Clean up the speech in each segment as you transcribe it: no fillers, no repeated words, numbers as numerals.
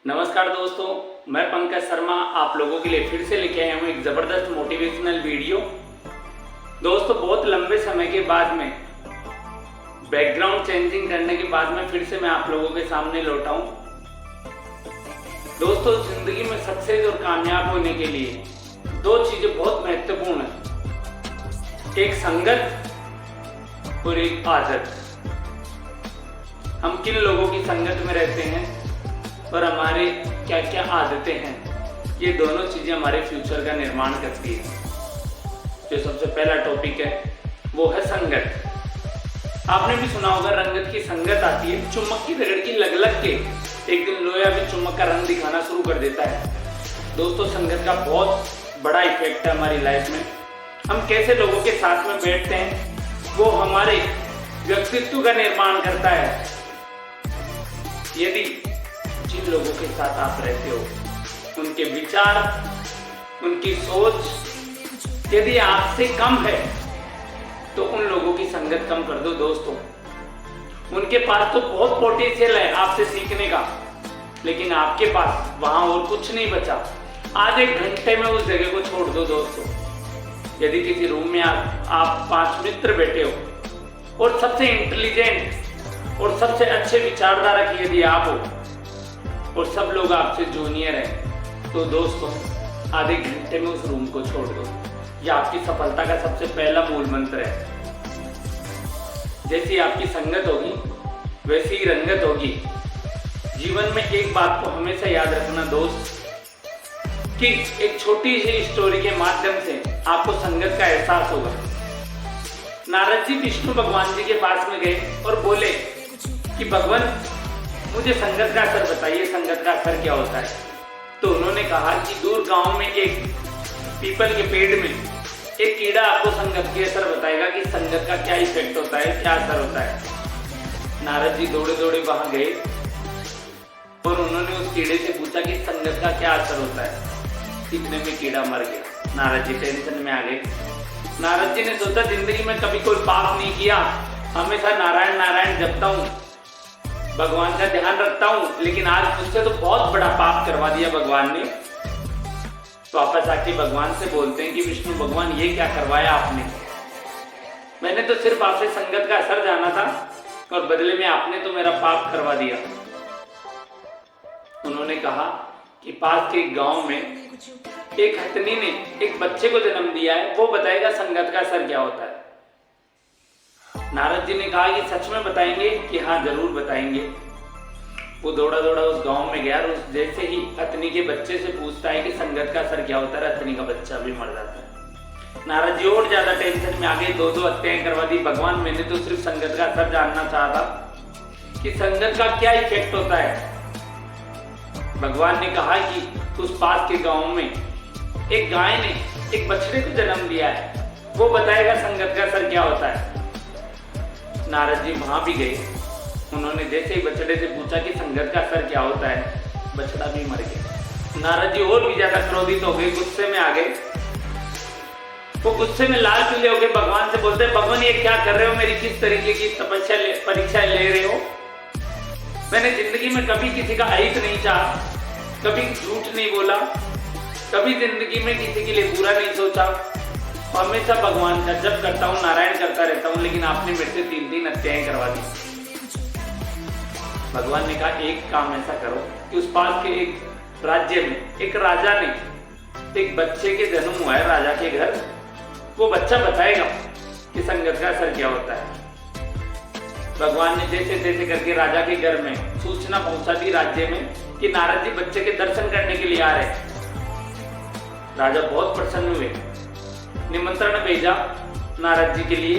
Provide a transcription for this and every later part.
नमस्कार दोस्तों, मैं पंकज शर्मा आप लोगों के लिए फिर से लेके आया हूँ एक ज़बरदस्त मोटिवेशनल वीडियो। दोस्तों, बहुत लंबे समय के बाद में बैकग्राउंड चेंजिंग करने के बाद में फिर से मैं आप लोगों के सामने लौटा हूँ। दोस्तों, जिंदगी में सक्सेस और कामयाब होने के लिए दो चीज़ें बहुत महत्वपूर्ण हैं, एक संगत और एक आदत। हम किन लोगों की संगत में रहते हैं और हमारे क्या क्या आदतें हैं, ये दोनों चीज़ें हमारे फ्यूचर का निर्माण करती है। जो सबसे पहला टॉपिक है वो है संगत। आपने भी सुना होगा, रंगत की संगत आती है, चुम्बक की रगड़ की लग लग के एक दिन लोहा भी चुम्बक का रंग दिखाना शुरू कर देता है। दोस्तों, संगत का बहुत बड़ा इफेक्ट है हमारी लाइफ में। हम कैसे लोगों के साथ में बैठते हैं वो हमारे व्यक्तित्व का निर्माण करता है। यदि जिन लोगों के साथ आप रहते हो उनके विचार, उनकी सोच यदि आपसे कम है तो उन लोगों की संगत कम कर दो। दोस्तों, उनके पास तो बहुत पोटेंशियल है आपसे सीखने का, लेकिन आपके पास वहां और कुछ नहीं बचा। आधे घंटे में उस जगह को छोड़ दो। दोस्तों, यदि किसी रूम में आप 5 मित्र बैठे हो और सबसे इंटेलिजेंट और सबसे अच्छे विचारधारा की यदि आप हो और सब लोग आपसे जूनियर हैं, तो दोस्तों आधे घंटे में उस रूम को छोड़ दो। यह आपकी सफलता का सबसे पहला मूल मंत्र है। जैसी आपकी संगत होगी वैसी ही रंगत होगी। जीवन में एक बात को हमेशा याद रखना दोस्त, कि एक छोटी सी स्टोरी के माध्यम से आपको संगत का एहसास होगा। नारद जी विष्णु भगवान जी के पास में गए और बोले कि भगवान, मुझे संगत का असर बताइए, संगत का असर क्या होता है। तो उन्होंने कहा कि दूर गांव में एक पीपल के पेड़ में एक कीड़ा आपको संगत के असर बताएगा कि संगत का क्या इफेक्ट होता है, क्या असर होता है। नारद जी दौड़े दौड़े वहां गए और उन्होंने उस कीड़े से पूछा कि संगत का क्या असर होता है। इतने में कीड़ा मर गया। नारद जी टेंशन में आ गए। नारद जी ने सोचा, जिंदगी में कभी कोई पाप नहीं किया, हमेशा नारायण नारायण जपता हूँ, भगवान का ध्यान रखता हूं, लेकिन आज मुझसे तो बहुत बड़ा पाप करवा दिया भगवान ने। तो वापस आके भगवान से बोलते हैं कि विष्णु भगवान, ये क्या करवाया आपने? मैंने तो सिर्फ आपसे संगत का असर जाना था और बदले में आपने तो मेरा पाप करवा दिया। उन्होंने कहा कि पास के गांव में एक हथनी ने एक बच्चे को जन्म दिया है, वो बताएगा संगत का असर क्या होता है। नारद जी ने कहा कि सच में बताएंगे? कि हाँ, जरूर बताएंगे। वो दौड़ा दौड़ा उस गांव में गया और उस जैसे ही हथनी के बच्चे से पूछता है कि संगत का असर क्या होता है, हथनी का बच्चा भी मर जाता है। नारद जी और ज्यादा टेंशन में आ गए, 2 हत्याएं करवा दी। भगवान, मैंने तो सिर्फ संगत का असर जानना चाहा था कि संगत का क्या इफेक्ट होता है। भगवान ने कहा कि उस पास के गाँव में एक गाय ने एक बछड़े को जन्म दिया है, वो बताएगा संगत का असर क्या होता है। नारद जी वहां भी गए। उन्होंने जैसे ही बछड़े से पूछा कि संगत का असर क्या होता है, बछड़ा भी मर गया। नारद जी और भी ज्यादा क्रोधित हो गए, गुस्से में आ गए। वो गुस्से में लाल पीले हो गए। भगवान से बोलते हैं, भगवान ये क्या कर रहे हो? मेरी किस तरीके की तपस्या परीक्षा ले रहे हो? मैंने जिंदगी में कभी किसी का अहित नहीं चाहा, कभी झूठ नहीं बोला, कभी जिंदगी में किसी के लिए बुरा नहीं सोचा, हमेशा भगवान का जप करता हूँ, नारायण करता रहता हूँ, लेकिन आपने मेरे से 3 हत्याएं करवा दी। भगवान ने कहा, एक काम ऐसा करो कि उस पास के एक राज्य में एक राजा ने एक बच्चे के जन्म हुआ है राजा के घर, वो बच्चा बताएगा कि संगत का असर क्या होता है। भगवान ने जैसे जैसे करके राजा के घर में सूचना पहुंचा दी राज्य में कि नारद जी बच्चे के दर्शन करने के लिए आ रहे हैं। राजा बहुत प्रसन्न हुए, निमंत्रण भेजा नारद जी के लिए,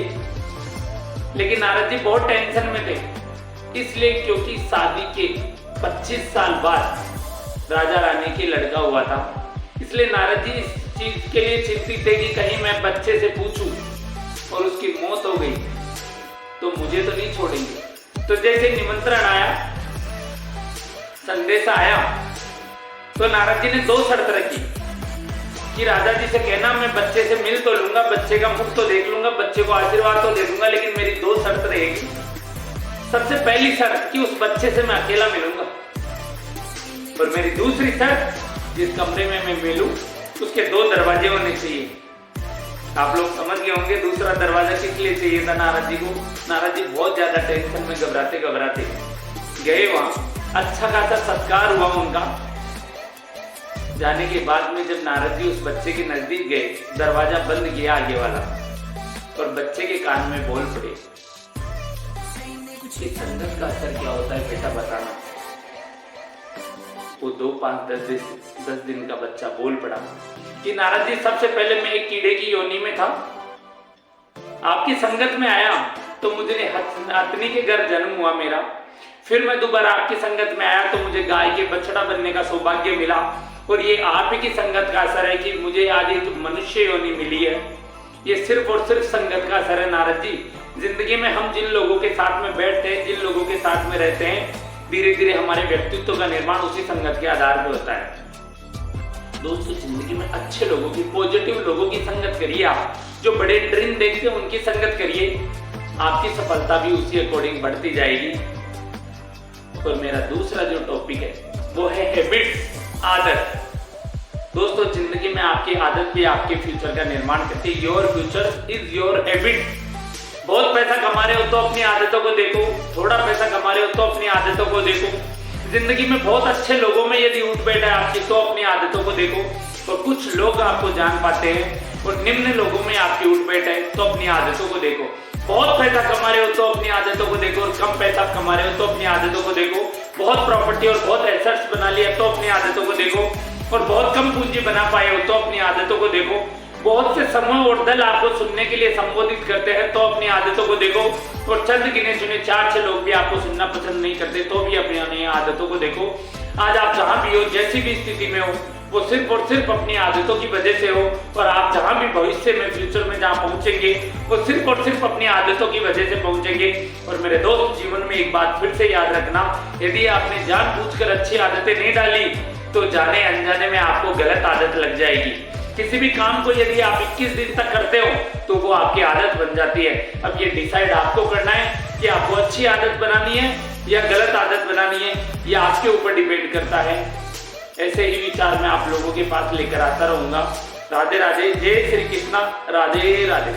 लेकिन नारद जी बहुत टेंशन में थे। इसलिए क्योंकि शादी के 25 साल बाद राजा रानी के लड़का हुआ था, इसलिए नारद जी इस चीज के लिए चिंतित थे कि कहीं मैं बच्चे से पूछूं और उसकी मौत हो गई तो मुझे तो नहीं छोड़ेंगे। तो जैसे निमंत्रण आया, संदेश आया, तो नारद जी ने 2 शर्त रखी कि राजा जी से कहना, मैं बच्चे से मिल तो लूंगा, बच्चे का मुख तो देख लूंगा, बच्चे को आशीर्वाद तो दे दूंगा, लेकिन मेरी 2 शर्त रहेगी। सबसे पहली शर्त कि उस बच्चे से मैं अकेला मिलूंगा। और मेरी दूसरी शर्त, जिस कमरे में मैं मिलूं उसके 2 दरवाजे होने चाहिए। आप लोग समझ गए होंगे दूसरा दरवाजा किस लिए चाहिए था नारद जी को। नारद जी बहुत ज्यादा टेंशन में घबराते घबराते गए वहां। अच्छा खासा सत्कार हुआ उनका। जाने के बाद में जब नारद जी उस बच्चे के नजदीक गए, दरवाजा बंद किया आगे वाला और बच्चे के कान में बोल पड़े, इस संगत का असर क्या होता है बेटा बताना। वो 2, 5, 10 दिन का बच्चा बोल पड़ा कि नारद जी सबसे पहले मैं एक कीड़े की योनि में था, आपकी संगत में आया तो मुझे हथनी के घर जन्म हुआ मेरा। फिर मैं दोबारा आपकी संगत में आया तो मुझे गाय के बछड़ा बनने का सौभाग्य मिला। और ये आप ही की संगत का असर है कि मुझे आज एक मनुष्य योनि मिली है। ये सिर्फ और सिर्फ संगत का असर है नारद जी। जिंदगी में हम जिन लोगों के साथ में बैठते हैं, जिन लोगों के साथ में रहते हैं, धीरे धीरे हमारे व्यक्तित्व का निर्माण उसी संगत के आधार पर होता है। दोस्तों, जिंदगी में अच्छे लोगों की, पॉजिटिव लोगों की संगत करिए। आप जो बड़े ड्रीम देखते हैं उनकी संगत करिए, आपकी सफलता भी उसी अकॉर्डिंग बढ़ती जाएगी। और मेरा दूसरा जो टॉपिक है वो है हैबिट्स, आदत। दोस्तों, जिंदगी में आपकी आदत भी आपके फ्यूचर का निर्माण करती है। Your future is your habit. बहुत पैसा कमा रहे हो तो अपनी आदतों को देखो, थोड़ा पैसा कमा रहे हो तो अपनी आदतों को देखो। जिंदगी में बहुत अच्छे लोगों में यदि उठ बैठा है आपकी तो अपनी आदतों को देखो। और कुछ लोग आपको जान पाते हैं और निम्न लोगों में आपकी उठ बैठ है तो अपनी आदतों को देखो। बहुत पैसा कमा रहे हो तो अपनी आदतों को देखो, और कम पैसा कमा रहे हो तो अपनी आदतों को देखो। बहुत प्रॉपर्टी और बहुत एसेट्स बना लिया तो अपनी आदतों को देखो, और बहुत कम पूंजी बना पाए हो तो अपनी आदतों को देखो। बहुत से समूह और दल आपको सुनने के लिए संबोधित करते हैं तो अपनी आदतों को देखो, और चंद गिने चुने 4-6 लोग भी आपको सुनना पसंद नहीं करते तो भी अपनी आदतों को देखो। आज आप जहां भी हो, जैसी भी स्थिति में हो, वो सिर्फ और सिर्फ अपनी आदतों की वजह से हो। और आप जहां भी भविष्य में, फ्यूचर में जहां पहुंचेंगे वो सिर्फ और सिर्फ अपनी आदतों की वजह से पहुंचेंगे। और मेरे दोस्त, जीवन में एक बात फिर से याद रखना, यदि आपने जानबूझकर अच्छी आदतें नहीं डाली तो जाने अनजाने में आपको गलत आदत लग जाएगी। किसी भी काम को यदि आप 21 दिन तक करते हो तो वो आपकी आदत बन जाती है। अब ये डिसाइड आपको करना है कि आपको अच्छी आदत बनानी है या गलत आदत बनानी है, ये आपके ऊपर डिपेंड करता है। ऐसे ही विचार मैं आप लोगों के पास लेकर आता रहूंगा। राधे राधे, जय श्री कृष्णा, राधे राधे।